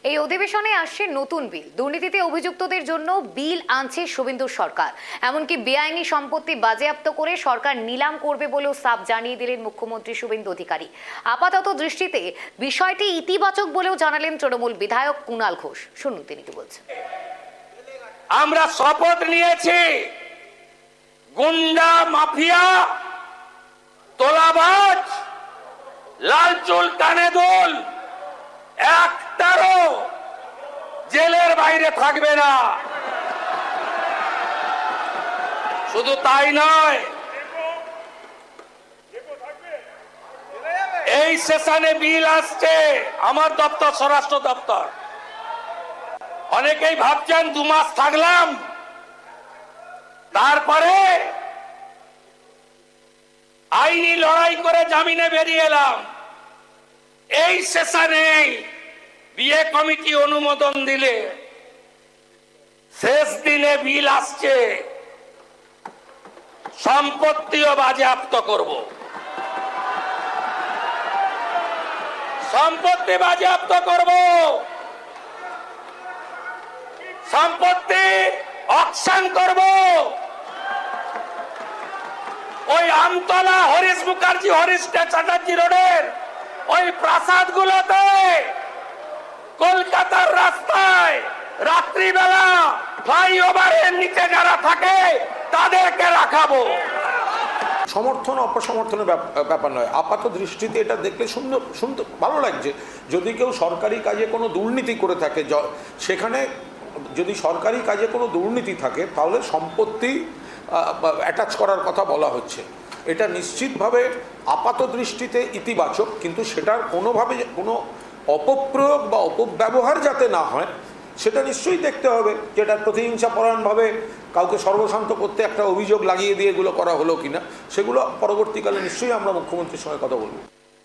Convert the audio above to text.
এই অধিবেশনে আসছে নতুন বিল। দুর্নীতিতে অভিযুক্তদের জন্য বিল আনছে শুভেন্দু সরকার। এমনকি বেআইনি সম্পত্তি বাজেয়াপ্ত করে সরকার নিলাম করবে বলেও সাফ জানিয়ে দিলেন মুখ্যমন্ত্রী শুভেন্দু অধিকারী। আপাতত দৃষ্টিতে বিষয়টি ইতিবাচক বলেও জানালেন তৃণমূল বিধায়ক কুণাল ঘোষ। শুনুন তিনি কি বলছেন। আমরা শপথ নিয়েছি, গুন্ডা মাফিয়া, তোলাবাজ, লালচুল কানে দুল একটারও জেলের বাইরে থাকবে না। শুধু তাই নয়, এই সেশনে বিল আসছে আমার দপ্তর, স্বরাষ্ট্র দপ্তর। অনেকেই ভাবছেন 2 মাস থাকলাম তারপরে আইনি লড়াই করে জামিনে বেরিয়ে এলাম। এই সেশনে বিয়ে কমিটি অনুমোদন দিলে শেষ দিনে বিল আসছে, সম্পত্তিও বাজেয়াপ্ত করব। সম্পত্তি বাজেয়াপ্ত করব, সম্পত্তি অকশন করব। ওই আমতলা, হরিশ মুখার্জি, হরিশ চ্যাটার্জি রোডের ওই প্রাসাদ গুলোতে কলকাতার রাস্তায় রাত্রিবেলা ফ্লাইওভারের নিচে যারা থাকে তাদেরকে রাখাবো। সমর্থন অপসমর্থনের ব্যাপার নয়, আপাত দৃষ্টিতে এটা দেখলে শুনতে ভালো লাগছে। যদি কেউ সরকারি কাজে কোনো দুর্নীতি করে থাকে, সেখানে যদি সরকারি কাজে কোনো দুর্নীতি থাকে তাহলে সম্পত্তি অ্যাটাচ করার কথা বলা হচ্ছে। এটা নিশ্চিতভাবে আপাত দৃষ্টিতে ইতিবাচক, কিন্তু সেটার কোনোভাবে কোনো অপপ্রয়োগ বা অপব্যবহার যাতে না হয় সেটা নিশ্চয়ই দেখতে হবে। যেটা প্রতিহিংসাপরায়ণভাবে কাউকে সর্বশান্ত করতে একটা অভিযোগ লাগিয়ে দিয়ে এগুলো করা হলো কিনা, সেগুলো পরবর্তীকালে নিশ্চয়ই আমরা মুখ্যমন্ত্রীর সঙ্গে কথা বলব।